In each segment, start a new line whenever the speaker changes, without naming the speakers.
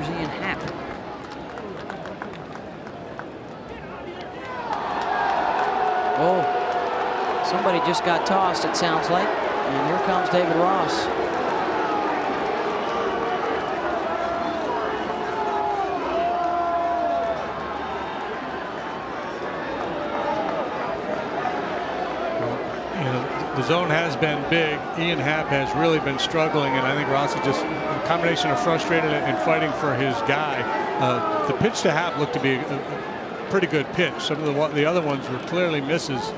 Here's Ian Happ. Oh, somebody just got tossed, it sounds like. And here comes David Ross.
The zone has been big. Ian Happ has really been struggling, and I think Rossi just a combination of frustrated and fighting for his guy. The pitch to Happ looked to be a pretty good pitch. Some of the other ones were clearly misses.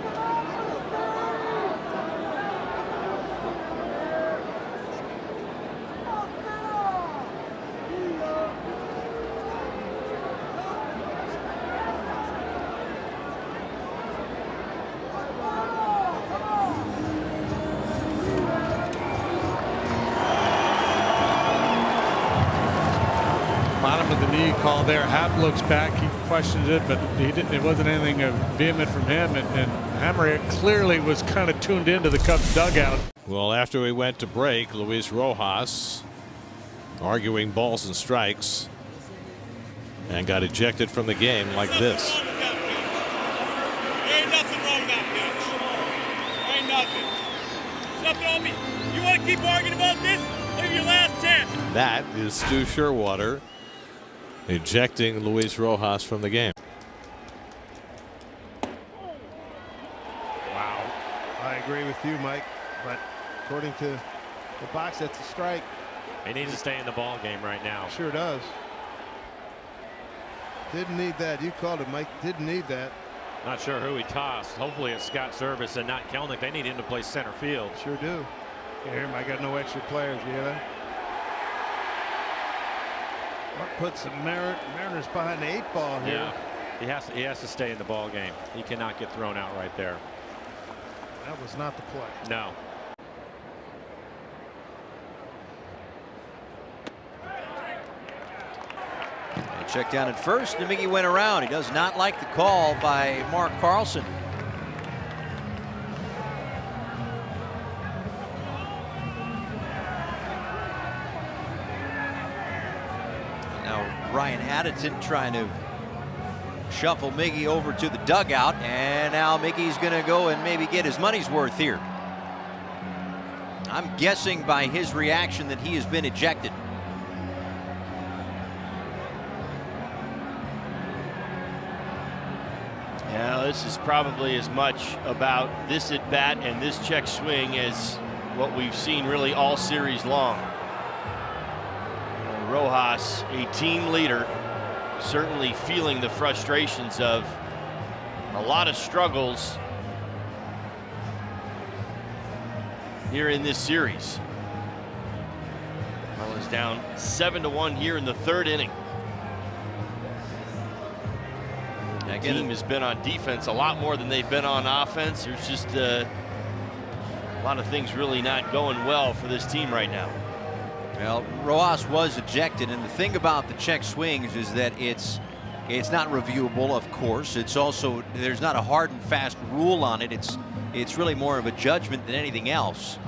Bottom of the knee call there. Happ looks back. He questioned it, but it wasn't anything vehement from him. And Hammer clearly was kind of tuned into the Cubs dugout.
Well, after we went to break, Luis Rojas arguing balls and strikes and got ejected from the game like this.
Ain't nothing wrong with that pitch. Ain't nothing. There's nothing on me. You want to keep arguing about this? Look at your last chance.
That is Stu Sherwater ejecting Luis Rojas from the game.
Wow. I agree with you, Mike, but according to the box, that's a strike.
He needs to stay in the ball game right now.
Sure does. Didn't need that. You called it, Mike. Didn't need that.
Not sure who he tossed. Hopefully it's Scott Service and not Kelnick. They need him to play center field.
Sure do. You hear him? I got no extra players. You hear that? What puts the Mariners behind the 8-ball here?
Yeah, he has to stay in the ball game. He cannot get thrown out right there.
That was not the play.
No.
Check down at first, and Miggy went around. He does not like the call by Mark Carlson. Now Ryan Addison trying to shuffle Miggy over to the dugout, and now Miggy's going to go and maybe get his money's worth here. I'm guessing by his reaction that he has been ejected.
Yeah, this is probably as much about this at bat and this check swing as what we've seen really all series long. Rojas, a team leader, certainly feeling the frustrations of a lot of struggles here in this series. Marlins down 7-1 here in the third inning. That team has been on defense a lot more than they've been on offense. There's just a lot of things really not going well for this team right now.
Well, Rojas was ejected, and the thing about the check swings is that it's not reviewable, of course. It's also, there's not a hard and fast rule on it. It's really more of a judgment than anything else.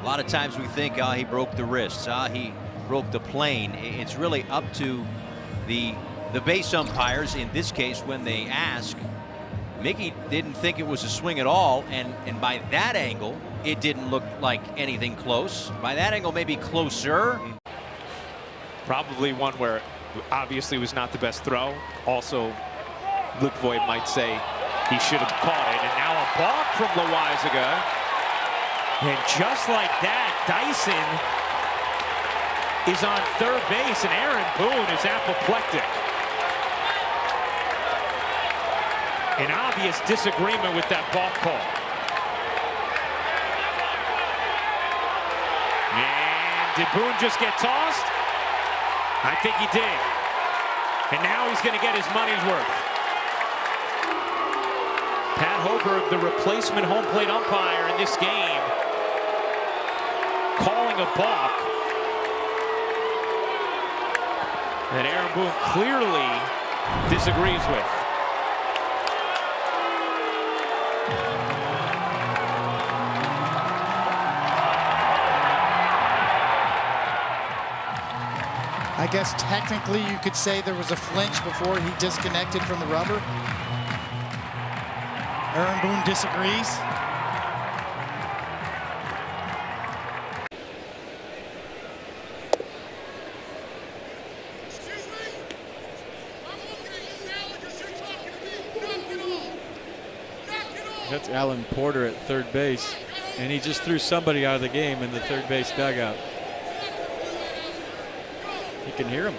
A lot of times we think, he broke the wrists, he broke the plane. It's really up to the base umpires in this case when they ask. Mickey didn't think it was a swing at all, and by that angle it didn't look like anything close. By that angle, maybe closer.
Probably one where obviously was not the best throw. Also, Luke Voigt might say he should have caught it. And now a balk from Loaizaga. And just like that, Dyson is on third base, and Aaron Boone is apoplectic. An obvious disagreement with that balk call. And did Boone just get tossed? I think he did. And now he's going to get his money's worth. Pat Hoberg, the replacement home plate umpire in this game, calling a balk that Aaron Boone clearly disagrees with.
I guess technically you could say there was a flinch before he disconnected from the rubber. Aaron Boone disagrees.
That's Alan Porter at third base, and he just threw somebody out of the game in the third base dugout. You can hear him.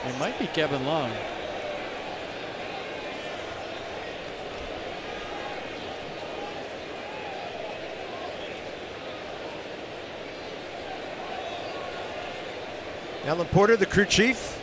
It might be Kevin Long.
Alan Porter, the crew chief.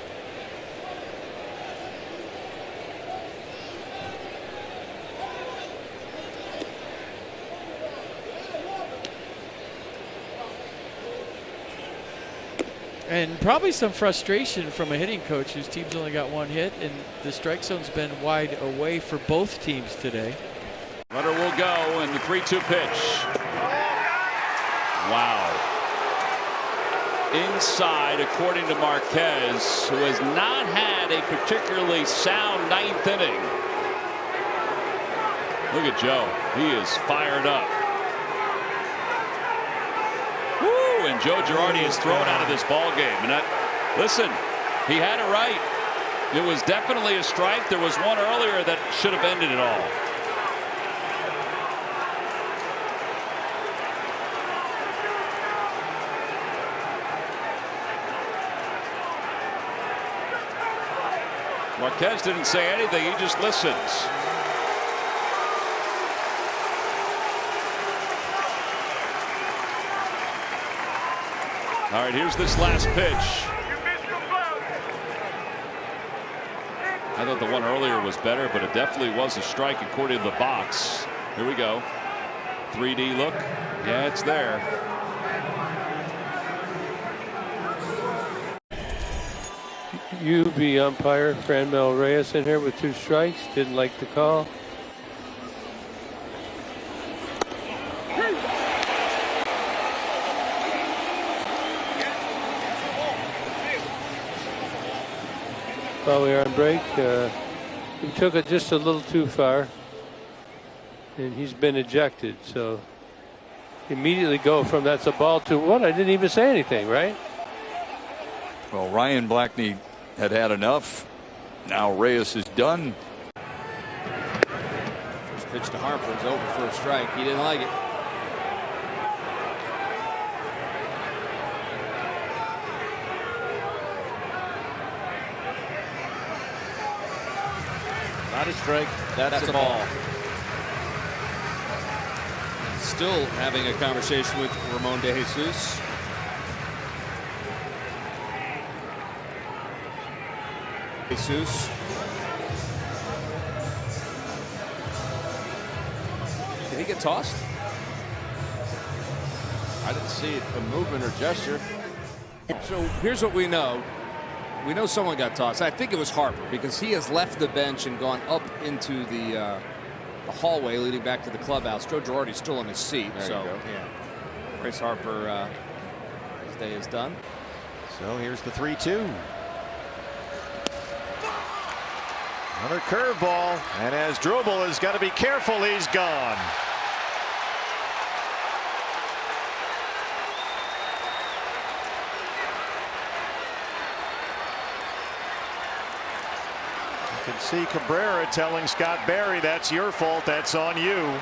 And probably some frustration from a hitting coach whose team's only got one hit, and the strike zone's been wide away for both teams today.
Runner will go in the 3-2 pitch. Wow. Inside, according to Marquez, who has not had a particularly sound ninth inning. Look at Joe. He is fired up. Woo! And Joe Girardi is thrown out of this ball game. And listen, he had it right. It was definitely a strike. There was one earlier that should have ended it all. Marquez didn't say anything. He just listens. All right, here's this last pitch. I thought the one earlier was better, but it definitely was a strike according to the box. Here we go. 3D look. Yeah, it's there.
UB umpire Franmil Reyes in here with 2 strikes. Didn't like the call. While we are on break, he took it just a little too far, and he's been ejected. So immediately go from that's a ball to what? I didn't even say anything, right?
Well, Ryan Blackney had enough. Now Reyes is done.
First pitch to Harper is over for a strike. He didn't like it.
Not a strike. That's a ball.
Still having a conversation with Ramon De Jesus. Jesus. Did he get tossed?
I didn't see a movement or gesture.
So here's what we know. We know someone got tossed. I think it was Harper because he has left the bench and gone up into the hallway leading back to the clubhouse. Joe Girardi's still in his seat.
There
so
you go.
yeah, Bryce Harper, his day is done.
So here's the 3-2. Another curveball, and as Drubel has got to be careful, he's gone. You can see Cabrera telling Scott Barry, that's your fault, that's on you.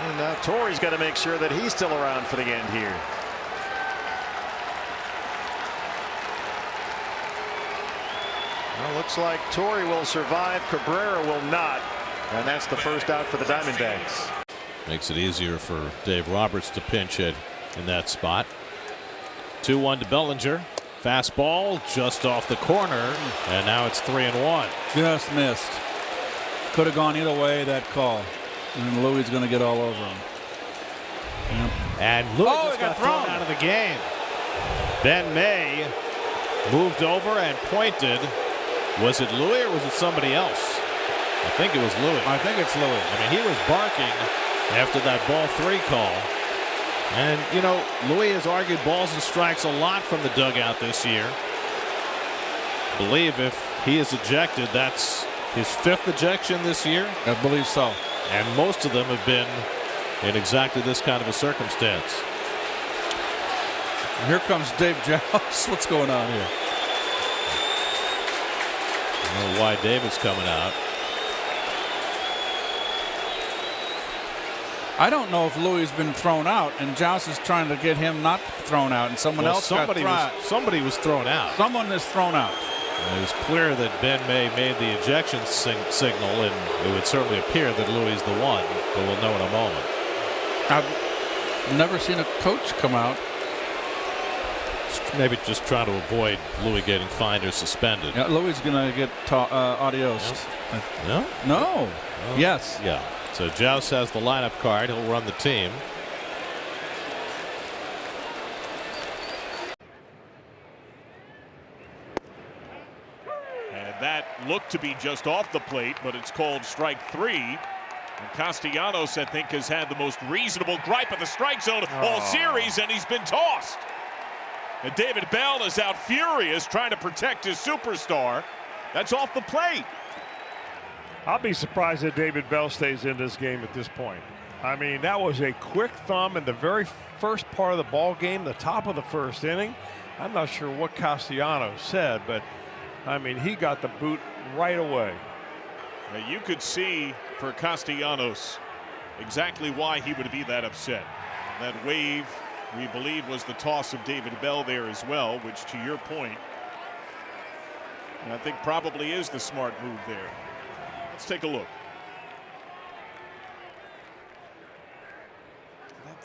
And now Torrey's got to make sure that he's still around for the end here. Well, looks like Torrey will survive, Cabrera will not, and that's the first out for the Diamondbacks.
Makes it easier for Dave Roberts to pinch hit in that spot. 2-1 to Bellinger. Fastball just off the corner, and now it's 3-1.
Just missed. Could have gone either way, that call. And Louis is going to get all over him. Yep.
And Louis just got thrown out of the game. Ben May moved over and pointed. Was it Louis or was it somebody else? I think it was Louis.
I think it's Louis.
I mean, he was barking after that ball 3 call. And, you know, Louis has argued balls and strikes a lot from the dugout this year. I believe if he is ejected, that's his 5th ejection this year.
I believe so.
And most of them have been in exactly this kind of a circumstance.
Here comes Dave Joust. What's going on here?
I don't know why David's coming out.
I don't know if Louis has been thrown out, and Joust is trying to get him not thrown out, and someone else got thrown.
Somebody was thrown out.
Someone is thrown out.
And it was clear that Ben May made the ejection signal, and it would certainly appear that Louis is the one, but we'll know in a moment.
I've never seen a coach come out.
Maybe just trying to avoid Louis getting fined or suspended.
Yeah, Louis is going to get adios.
No?
No. Yes.
Yeah. So Joust has the lineup card. He'll run the team.
And that looked to be just off the plate, but it's called strike 3. And Castellanos, I think, has had the most reasonable gripe of the strike zone all series, and he's been tossed. And David Bell is out furious trying to protect his superstar. That's off the plate.
I'll be surprised if David Bell stays in this game at this point. I mean, that was a quick thumb in the very first part of the ball game, the top of the first inning. I'm not sure what Castellanos said, but I mean, he got the boot right away.
Now, you could see for Castellanos exactly why he would be that upset. That wave, we believe, was the toss of David Bell there as well, which, to your point, I think probably is the smart move there. Let's take a look.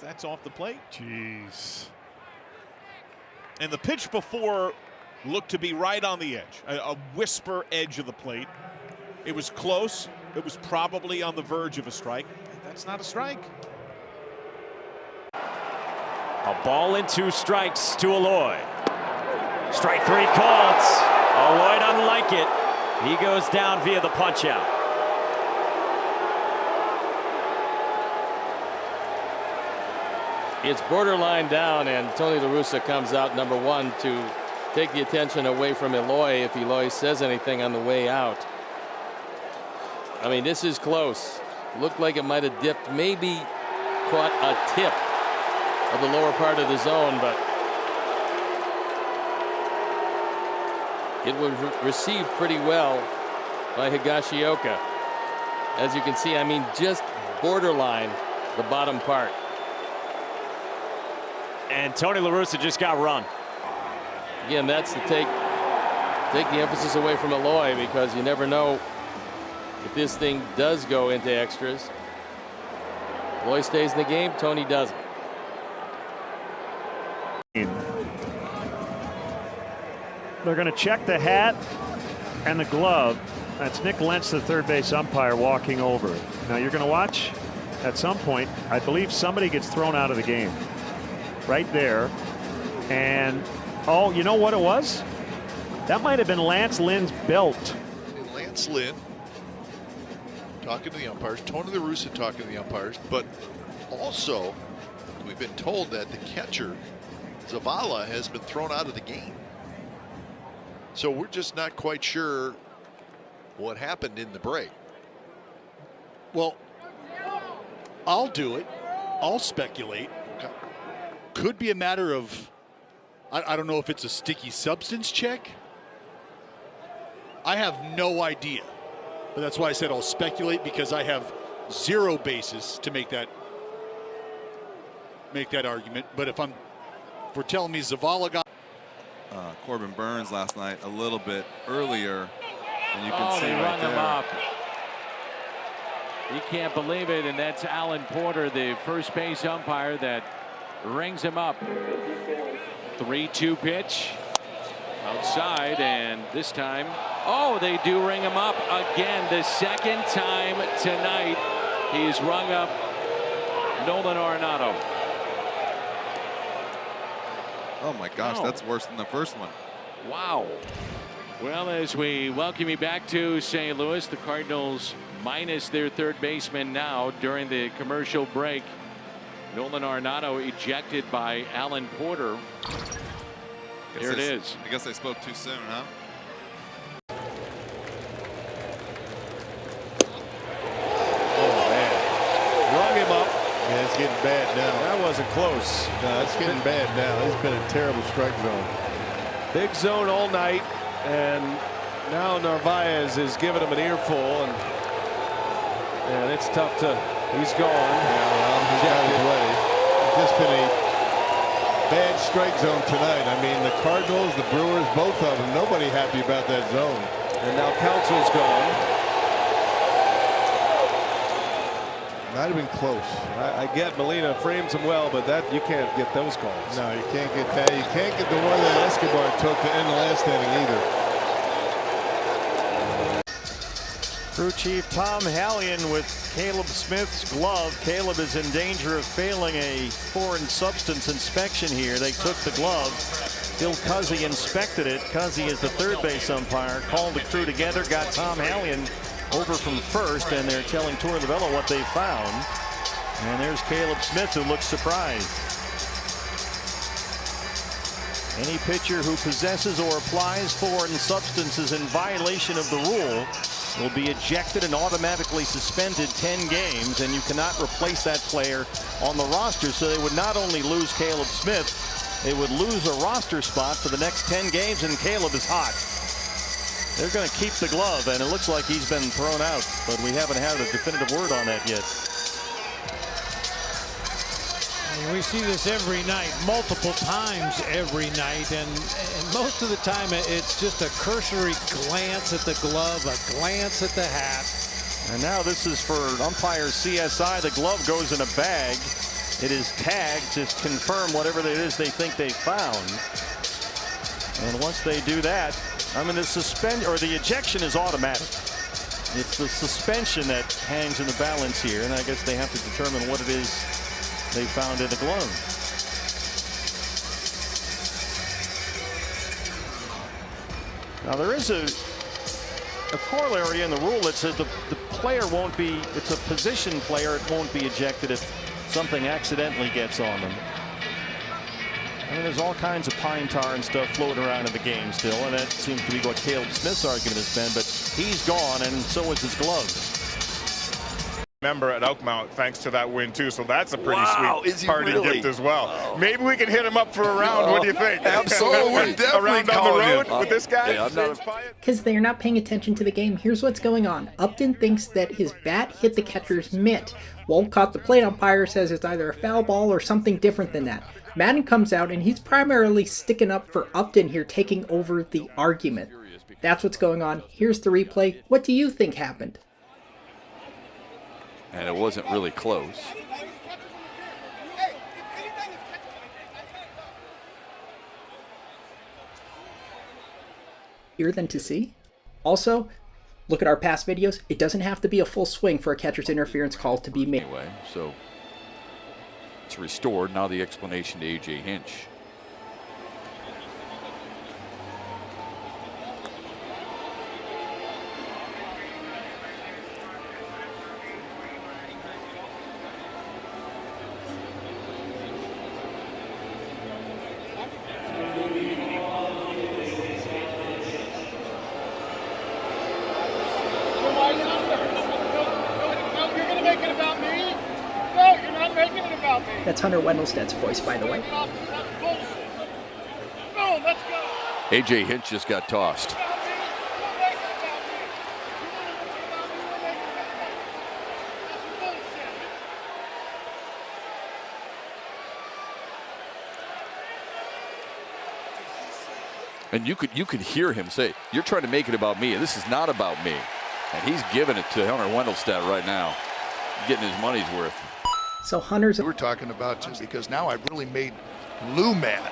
That's off the plate.
Jeez.
And the pitch before looked to be right on the edge, a whisper edge of the plate. It was close. It was probably on the verge of a strike. That's not a strike.
A ball and 2 strikes to Eloy. Strike 3 called. Eloy doesn't like it. He goes down via the punch out.
It's borderline down, and Tony La Russa comes out number 1 to take the attention away from Eloy if Eloy says anything on the way out. I mean, this is close. Looked like it might have dipped, maybe caught a tip of the lower part of the zone, but it was received pretty well by Higashioka. As you can see, I mean, just borderline the bottom part.
And Tony La Russa just got run.
Again, that's to take the emphasis away from Eloy, because you never know if this thing does go into extras. Eloy stays in the game, Tony doesn't.
They're going to check the hat and the glove. That's Nick Lentz, the third base umpire, walking over. Now you're going to watch at some point. I believe somebody gets thrown out of the game right there. And oh, you know what it was? That might have been Lance Lynn's belt.
And Lance Lynn talking to the umpires, Tony La Russa talking to the umpires, but also we've been told that the catcher Zavala has been thrown out of the game. So we're just not quite sure what happened in the break.
Well, I'll do it. I'll speculate. Okay. Could be a matter of, I don't know if it's a sticky substance check. I have no idea. But that's why I said I'll speculate, because I have zero basis to make that argument. But if we're telling me Zavala got
Corbin Burns last night a little bit earlier, and you can see
they
right
rung
there.
him up. You can't believe it, and that's Alan Porter, the first base umpire, that rings him up. 3-2 pitch outside, and this time, oh, they do ring him up again. The second time tonight he's rung up Nolan Arenado.
Oh my gosh, that's worse than the first one.
Wow. Well, as we welcome you back to St. Louis, the Cardinals minus their third baseman now during the commercial break. Nolan Arenado ejected by Alan Porter. Here it is.
I guess I spoke too soon, huh?
Rung him up. Yeah, it's getting bad now. That wasn't close. No, it's getting bad now. It's been a terrible strike zone. Big zone all night, and now Narvaez is giving him an earful, and it's tough to. He's gone. Yeah, well, he's got his way. It's just been a bad strike zone tonight. I mean, the Cardinals, the Brewers, both of them. Nobody happy about that zone. And now Counsell's gone. Might have been close. I get Molina frames him well, but that you can't get those calls. No, you can't get that. You can't get the one that Escobar took to end the last inning either. Crew Chief Tom Hallion with Caleb Smith's glove. Caleb is in danger of failing a foreign substance inspection here. They took the glove. Phil Cuzzy inspected it. Cuzzy is the third base umpire. Called the crew together, got Tom Hallion over from first, and they're telling Torey Lovullo what they found. And there's Caleb Smith, who looks surprised. Any pitcher who possesses or applies foreign substances in violation of the rule will be ejected and automatically suspended 10 games, and you cannot replace that player on the roster. So they would not only lose Caleb Smith, they would lose a roster spot for the next 10 games, and Caleb is hot. They're going to keep the glove, and it looks like he's been thrown out, but we haven't had a definitive word on that yet.
And we see this every night, multiple times every night, and most of the time it's just a cursory glance at the glove, a glance at the hat.
And now this is for umpire CSI. The glove goes in a bag. It is tagged to confirm whatever it is they think they found. And once they do that, I mean, the ejection is automatic. It's the suspension that hangs in the balance here, and I guess they have to determine what it is they found in the glove. Now there is a corollary in the rule that says the player won't be, it's a position player, it won't be ejected if something accidentally gets on them. I mean, there's all kinds of pine tar and stuff floating around in the game still, and that seems to be what Caleb Smith's argument has been, but he's gone, and so is his glove.
Member at Oakmount thanks to that win too, so that's a pretty
Wow,
sweet party gift as well. Oh. Maybe we can hit him up for a round. What do you think?
Absolutely. We're definitely
around down the road with this guy.
Yeah,
because they're not paying attention to the game. Here's what's going on. Upton thinks that his bat hit the catcher's mitt. Wolcott, the plate umpire, says it's either a foul ball or something different than that. Madden comes out, and he's primarily sticking up for Upton here, taking over the argument. That's what's going on. Here's the replay. What do you think happened?
And it wasn't really close.
Here than to see. Also, look at our past videos. It doesn't have to be a full swing for a catcher's interference call to be made.
Anyway, so it's restored. Now the explanation to A.J. Hinch.
That's Hunter Wendelstedt's voice, by the way.
A.J. Hinch just got tossed. And you could hear him say, "You're trying to make it about me. This is not about me." And he's giving it to Hunter Wendelstedt right now, getting his money's worth.
So Hunter's.
We're talking about just because now I've really made Lou mad.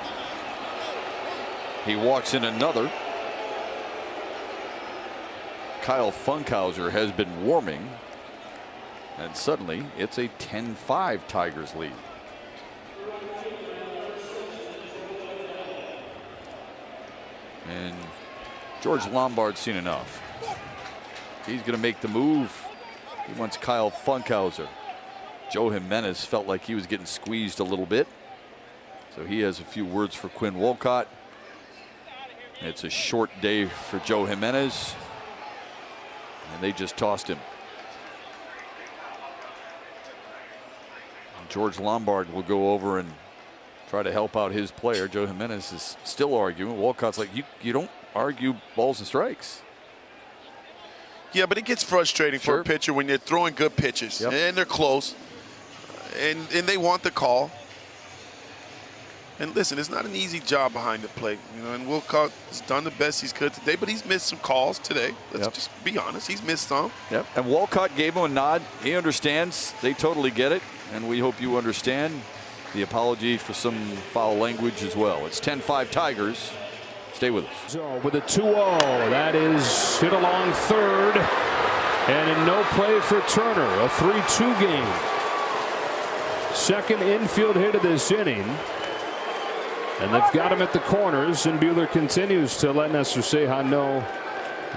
He walks in another. Kyle Funkhauser has been warming, and suddenly it's a 10-5 Tigers lead. And George Lombard's seen enough. He's going to make the move. He wants Kyle Funkhauser. Joe Jimenez felt like he was getting squeezed a little bit. So he has a few words for Quinn Wolcott. It's a short day for Joe Jimenez. And they just tossed him. And George Lombard will go over and try to help out his player. Joe Jimenez is still arguing. Wolcott's like, you don't argue balls and strikes.
Yeah, but it gets frustrating for a pitcher when you're throwing good pitches and they're close and they want the call. And listen, it's not an easy job behind the plate, you know, and Wolcott has done the best he's could today, but he's missed some calls today. Let's just be honest. He's missed some.
Yep. And Wolcott gave him a nod. He understands. They totally get it. And we hope you understand the apology for some foul language as well. It's 10-5 Tigers. Stay with us.
So with a 2-0, that is hit along third, and in no play for Turner. A 3-2 game. Second infield hit of this inning, and they've got him at the corners. And Buehler continues to let Nestor Ceja know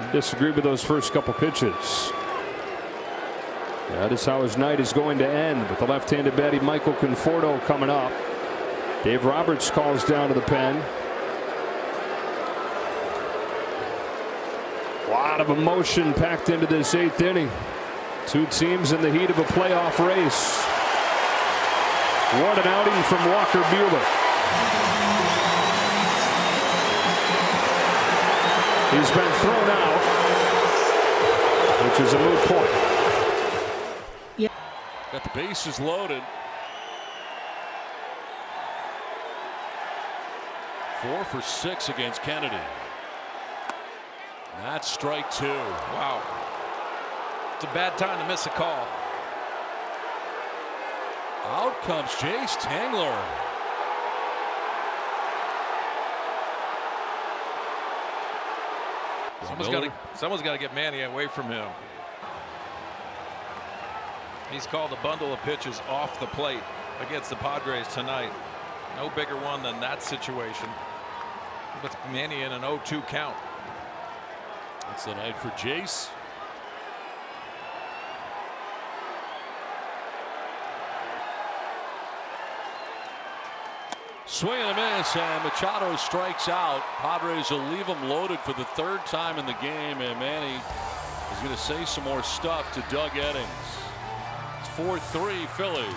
he disagreed with those first couple pitches. That is how his night is going to end, with the left-handed batter Michael Conforto coming up. Dave Roberts calls down to the pen. A lot of emotion packed into this 8th inning. Two teams in the heat of a playoff race. What an outing from Walker Buehler. He's been thrown out, which is a moot point.
Got the bases loaded. 4 for 6 against Kennedy. That's strike 2.
Wow. It's a bad time to miss a call.
Out comes Jace Tangler.
Someone's got to get Manny away from him. He's called a bundle of pitches off the plate against the Padres tonight. No bigger one than that situation. Puts Manny in an 0-2 count.
That's the night for Jace. Swing and a miss, and Machado strikes out. Padres will leave him loaded for the 3rd time in the game, and Manny is going to say some more stuff to Doug Eddings. It's 4-3 Phillies.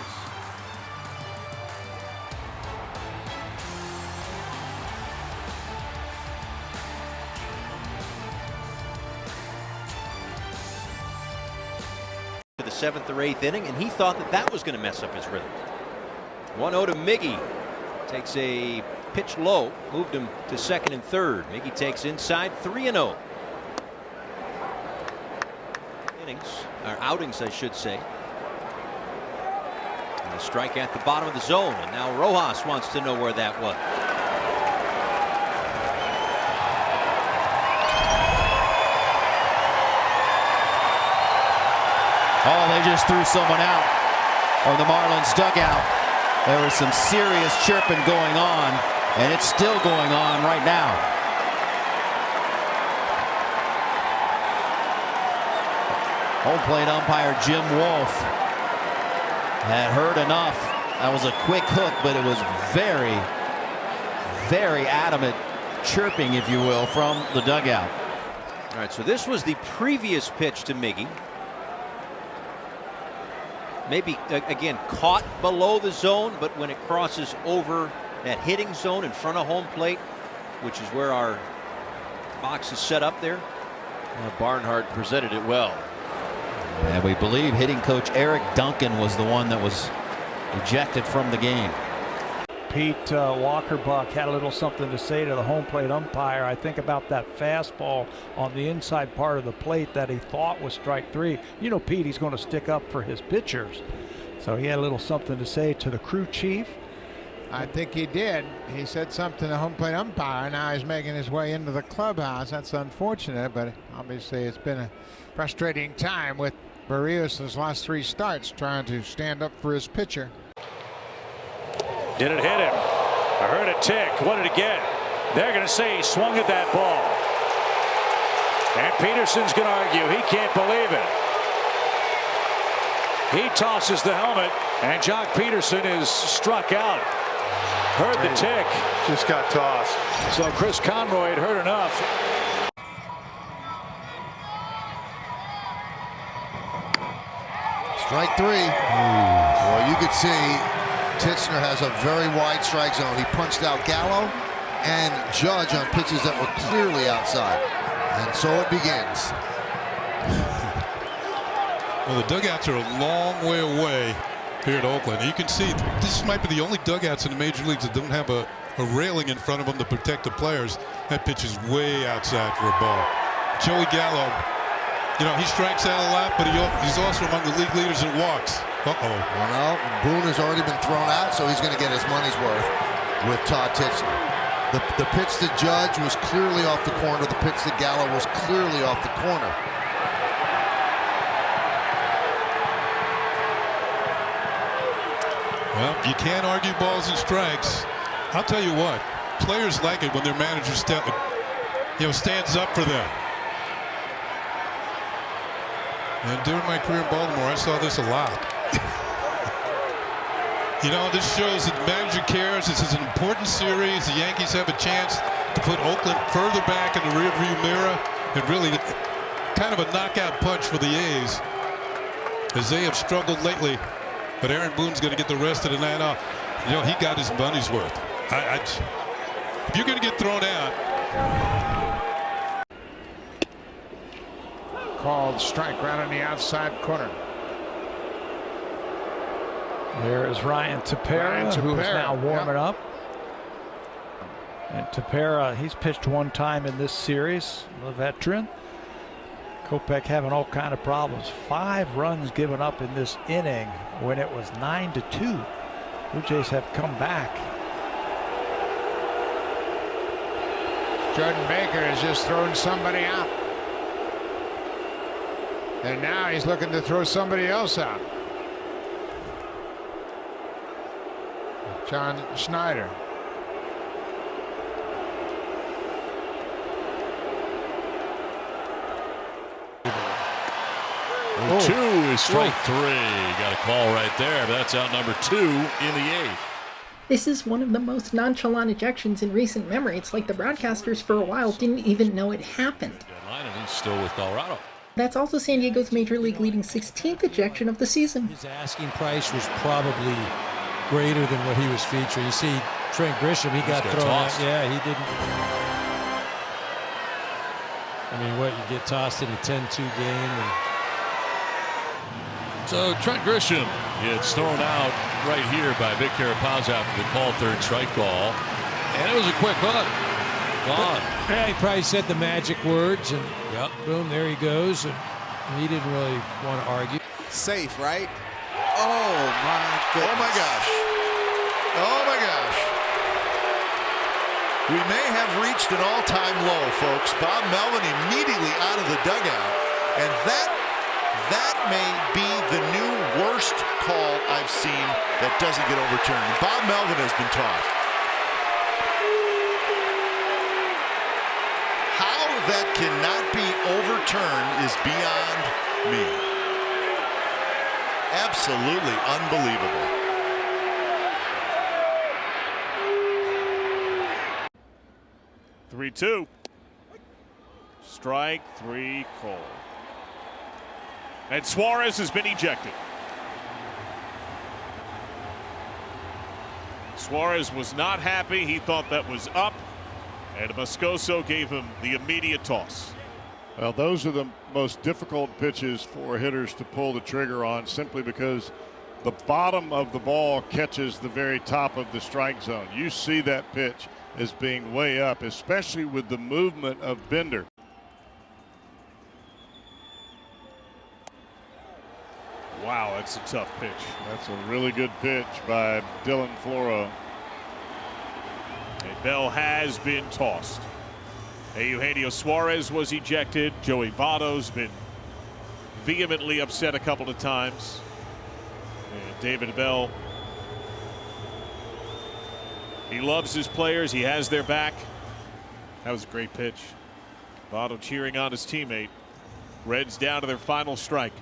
The 7th or 8th inning, and he thought that was going to mess up his rhythm. 1-0 to Miggy. Takes a pitch low, moved him to 2nd and 3rd. Miggy takes inside, 3-0. Outings, I should say. And a strike at the bottom of the zone, and now Rojas wants to know where that was.
Oh, they just threw someone out of the Marlins dugout. There was some serious chirping going on, and it's still going on right now. Home plate umpire Jim Wolf had heard enough. That was a quick hook, but it was very, very adamant chirping, if you will, from the dugout.
All right, so this was the previous pitch to Miggy. Maybe, again, caught below the zone, but when it crosses over that hitting zone in front of home plate, which is where our box is set up there.
Barnhart presented it well. And we believe hitting coach Eric Duncan was the one that was ejected from the game.
Pete Walkerbuck had a little something to say to the home plate umpire. I think about that fastball on the inside part of the plate that he thought was strike 3. You know, Pete, he's going to stick up for his pitchers. So he had a little something to say to the crew chief.
I think he did. He said something to the home plate umpire. Now he's making his way into the clubhouse. That's unfortunate, but obviously it's been a frustrating time with Barrios' last 3 starts trying to stand up for his pitcher.
Did it hit him? I heard a tick. What did it get? They're going to say he swung at that ball.
And Peterson's going to argue. He can't believe it. He tosses the helmet, and Jock Peterson is struck out. Heard the tick.
Just got tossed.
So Chris Conroy had heard enough.
Strike three. Well, you could see Titchener has a very wide strike zone. He punched out Gallo and Judge on pitches that were clearly outside. And so it begins.
Well, the dugouts are a long way away here at Oakland. You can see this might be the only dugouts in the major leagues that don't have a railing in front of them to protect the players. That pitch is way outside for a ball. Joey Gallo, you know, he strikes out a lot, but he's also among the league leaders in walks.
Well, Boone has already been thrown out, so he's going to get his money's worth with Todd Titchener. The pitch to Judge was clearly off the corner. The pitch to Gallo was clearly off the corner.
Well, you can't argue balls and strikes. I'll tell you what, players like it when their manager stands up for them. And during my career in Baltimore, I saw this a lot. You know, this shows that the manager cares. This is an important series. The Yankees have a chance to put Oakland further back in the rearview mirror, and really kind of a knockout punch for the A's, as they have struggled lately. But Aaron Boone's going to get the rest of the night off. You know, he got his money's worth. If you're going to get thrown out.
Called strike right on the outside corner.
There is Ryan Tepera, who is now warming up. And Tepera, he's pitched one time in this series, the veteran. Kopech having all kind of problems. 5 runs given up in this inning when it was 9-2. Blue Jays have come back.
Jordan Baker has just thrown somebody out. And now he's looking to throw somebody else out. John Schneider.
Oh. 2 is strike 3. Got a call right there, but that's out number 2 in the 8th.
This is one of the most nonchalant ejections in recent memory. It's like the broadcasters for a while didn't even know it happened.
Deadline, and he's still with Colorado.
That's also San Diego's major league leading 16th ejection of the season.
His asking price was probably greater than what he was featuring. You see Trent Grisham, he got thrown out. Yeah, he didn't. I mean, what, you get tossed in a 10-2 game.
So Trent Grisham gets thrown out right here by Vic Carapaz after the called third strike call. And it was a quick hook. Gone.
Yeah, he probably said the magic words, and boom, there he goes. And he didn't really want to argue.
Safe, right? Oh my goodness.
Oh my gosh. Oh my gosh. We may have reached an all-time low, folks. Bob Melvin immediately out of the dugout, and that may be the new worst call I've seen that doesn't get overturned. Bob Melvin has been tossed. How that cannot be overturned is beyond me. Absolutely unbelievable.
(3-2). Strike 3 call. And Suarez has been ejected. Suarez was not happy. He thought that was up, and Moscoso gave him the immediate toss.
Well, those are the most difficult pitches for hitters to pull the trigger on, simply because the bottom of the ball catches the very top of the strike zone. You see that pitch as being way up, especially with the movement of Bender.
Wow, that's a tough pitch.
That's a really good pitch by Dylan Floro.
A bell has been tossed. Eugenio Suarez was ejected. Joey Votto's been vehemently upset a couple of times. And David Bell, he loves his players. He has their back. That was a great pitch Votto cheering on his teammate. Reds down to their final strike.